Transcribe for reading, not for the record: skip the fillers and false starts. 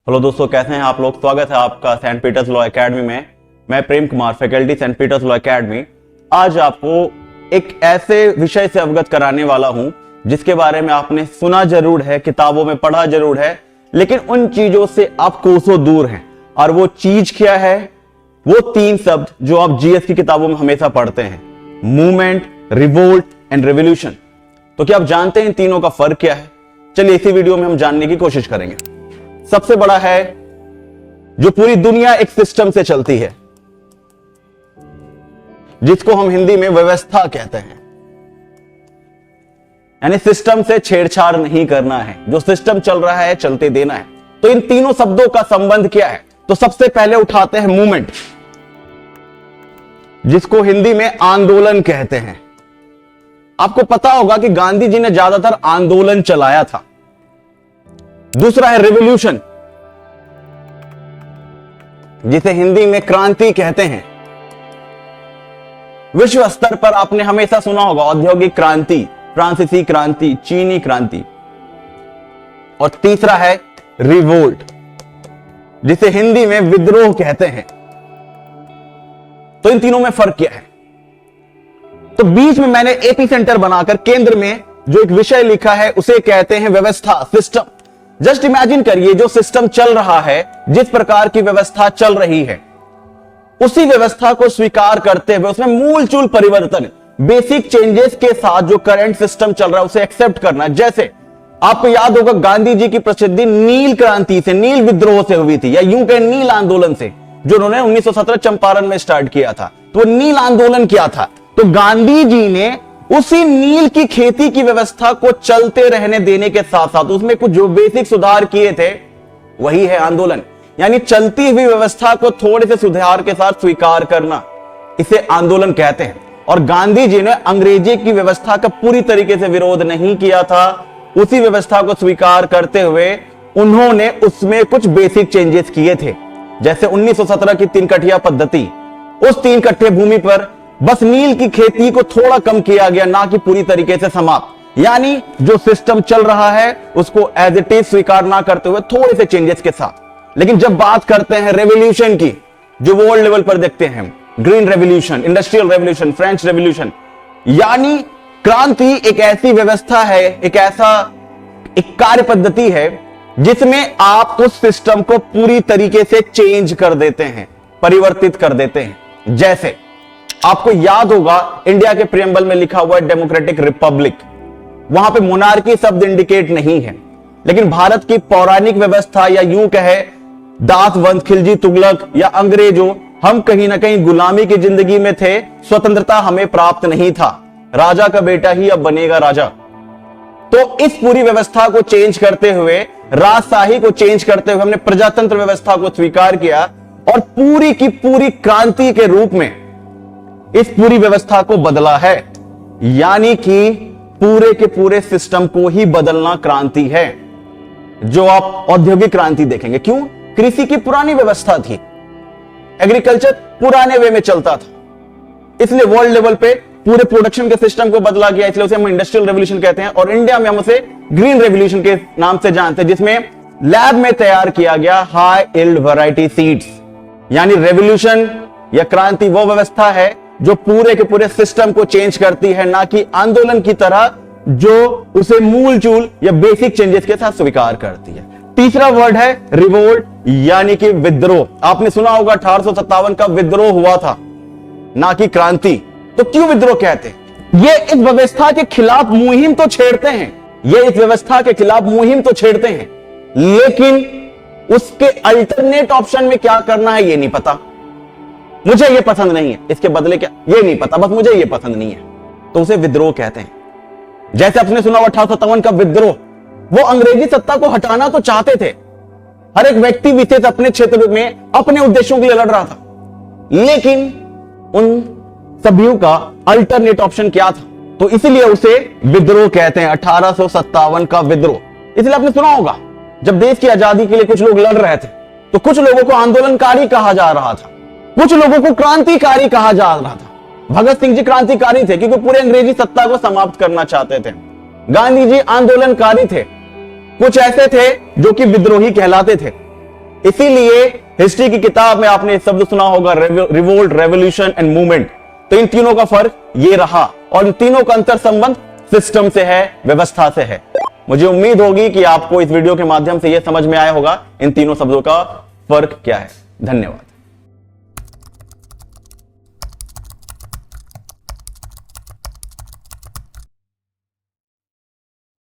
Hello दोस्तों, कैसे हैं आप लोग। स्वागत है आपका सेंट पीटर्स लॉ एकेडमी में। मैं Prem Kumar, faculty saint Peter's law academy. आज आपको एक ऐसे विषय से अवगत कराने वाला हूं जिसके बारे में आपने सुना जरूर है, किताबों में पढ़ा जरूर है, लेकिन उन चीजों से आप कोसों दूर हैं। और वो चीज क्या है? वो तीन शब्द जो आप जीएस की किताबों में हमेशा पढ़ते हैं, मूवमेंट, रिवोल्ट एंड रेवोल्यूशन। तो क्या आप जानते हैं इन तीनों का फर्क क्या है? चलिए इसी वीडियो में हम जानने की कोशिश करेंगे। सबसे बड़ा है, जो पूरी दुनिया एक सिस्टम से चलती है, जिसको हम हिंदी में व्यवस्था कहते हैं, यानी सिस्टम से छेड़छाड़ नहीं करना है, जो सिस्टम चल रहा है चलते देना है। तो इन तीनों शब्दों का संबंध क्या है? तो सबसे पहले उठाते हैं मूवमेंट, जिसको हिंदी में आंदोलन कहते हैं। आपको पता होगा कि गांधी जी ने ज्यादातर आंदोलन चलाया था। दूसरा है रिवॉल्यूशन, जिसे हिंदी में क्रांति कहते हैं। विश्व स्तर पर आपने हमेशा सुना होगा औद्योगिक क्रांति, फ्रांसीसी क्रांति, चीनी क्रांति। और तीसरा है रिवोल्ट, जिसे हिंदी में विद्रोह कहते हैं। तो इन तीनों में फर्क क्या है? तो बीच में मैंने एपी सेंटर बनाकर केंद्र में जो एक विषय लिखा है उसे कहते हैं व्यवस्था, सिस्टम। जस्ट इमेजिन करिए, जो सिस्टम चल रहा है, जिस प्रकार की व्यवस्था चल रही है, उसी व्यवस्था को स्वीकार करते हुए उसमें मूलचूल परिवर्तन, बेसिक चेंजेस के साथ जो करंट सिस्टम चल रहा है उसे एक्सेप्ट करना। जैसे आपको याद होगा गांधी जी की प्रसिद्धि नील क्रांति से, नील विद्रोह से हुई थी, या यूं कहें नील आंदोलन से, जो उन्होंने 1917 चंपारण में स्टार्ट किया था। तो नील आंदोलन क्या था? तो गांधी जी ने उसी नील की खेती की व्यवस्था को चलते रहने देने के साथ साथ उसमें कुछ जो बेसिक सुधार किए थे, वही है आंदोलन। यानी चलती हुई व्यवस्था को थोड़े से सुधार के साथ स्वीकार करना, इसे आंदोलन कहते हैं। और गांधी जी ने अंग्रेजी की व्यवस्था का पूरी तरीके से विरोध नहीं किया था, उसी व्यवस्था को स्वीकार करते हुए उन्होंने उसमें कुछ बेसिक चेंजेस किए थे। जैसे 1917 की 3 कठिया पद्धति, उस 3 कट्ठे भूमि पर बस नील की खेती को थोड़ा कम किया गया, ना कि पूरी तरीके से समाप्त। यानी जो सिस्टम चल रहा है उसको एज इट इज स्वीकार ना करते हुए थोड़े से चेंजेस के साथ। लेकिन जब बात करते हैं रेवोल्यूशन की, जो वर्ल्ड लेवल पर देखते हैं, green revolution, industrial revolution, French revolution, यानी क्रांति एक ऐसी व्यवस्था है, एक कार्य पद्धति है जिसमें आप उस सिस्टम को पूरी तरीके से चेंज कर देते हैं, परिवर्तित कर देते हैं। जैसे आपको याद होगा इंडिया के प्रियम्बल में लिखा हुआ है डेमोक्रेटिक रिपब्लिक, वहां पे मोनार्की शब्द इंडिकेट नहीं है, लेकिन भारत की पौराणिक व्यवस्था, या यूं कहे दास वंश, खिलजी तुगलक या अंग्रेजों, हम कहीं ना कहीं गुलामी की जिंदगी में थे, स्वतंत्रता हमें प्राप्त नहीं था, राजा का बेटा ही अब बनेगा राजा। तो इस पूरी व्यवस्था को चेंज करते हुए, राजशाही को चेंज करते हुए हमने प्रजातंत्र व्यवस्था को स्वीकार किया और पूरी की पूरी क्रांति के रूप में इस पूरी व्यवस्था को बदला है। यानी कि पूरे के पूरे सिस्टम को ही बदलना क्रांति है। जो आप औद्योगिक क्रांति देखेंगे, क्यों? कृषि की पुरानी व्यवस्था थी, एग्रीकल्चर पुराने वे में चलता था, इसलिए वर्ल्ड लेवल पे पूरे प्रोडक्शन के सिस्टम को बदला गया, इसलिए उसे हम इंडस्ट्रियल रेवोल्यूशन कहते हैं। और इंडिया में हम उसे ग्रीन रेवोल्यूशन के नाम से जानते हैं, जिसमें लैब में तैयार किया गया हाई यील्ड वैरायटी सीड्स। यानी रेवोल्यूशन या क्रांति वो व्यवस्था है जो पूरे के पूरे सिस्टम को चेंज करती है, ना कि आंदोलन की तरह जो उसे मूलचूल या बेसिक चेंजेस के साथ स्वीकार करती है। तीसरा वर्ड है रिवोल्ट, यानी कि विद्रोह। आपने सुना होगा 1857 का विद्रोह हुआ था, ना कि क्रांति। तो क्यों विद्रोह कहते हैं? ये इस व्यवस्था के खिलाफ मुहिम तो छेड़ते हैं, लेकिन उसके अल्टरनेट ऑप्शन में क्या करना है ये नहीं पता। मुझे ये पसंद नहीं है, इसके बदले क्या, ये नहीं पता, बस मुझे ये पसंद नहीं है, तो उसे विद्रोह कहते हैं। जैसे आपने सुना 1857 का विद्रोह, वो अंग्रेजी सत्ता को हटाना तो चाहते थे, हर एक व्यक्ति विशेष अपने क्षेत्र में अपने उद्देश्यों के लिए लड़ रहा था, लेकिन उन सभी का अल्टरनेट ऑप्शन क्या था? तो इसलिए उसे विद्रोह कहते हैं। 1857 का विद्रोह, इसलिए आपने सुना होगा जब देश की आजादी के लिए कुछ लोग लड़ रहे थे, तो कुछ लोगों को आंदोलनकारी कहा जा रहा था, कुछ लोगों को क्रांतिकारी कहा जा रहा था। भगत सिंह जी क्रांतिकारी थे क्योंकि पूरे अंग्रेजी सत्ता को समाप्त करना चाहते थे। गांधी जी आंदोलनकारी थे, कुछ ऐसे थे जो कि विद्रोही कहलाते थे। इसीलिए हिस्ट्री की किताब में आपने शब्द सुना होगा, रिवोल्ट, रेवोल्यूशन एंड मूवमेंट। तो इन तीनों का फर्क ये रहा, और इन तीनों का अंतर संबंध सिस्टम से है, व्यवस्था से है। मुझे उम्मीद होगी कि आपको इस वीडियो के माध्यम से यह समझ में आया होगा इन तीनों शब्दों का फर्क क्या है। धन्यवाद।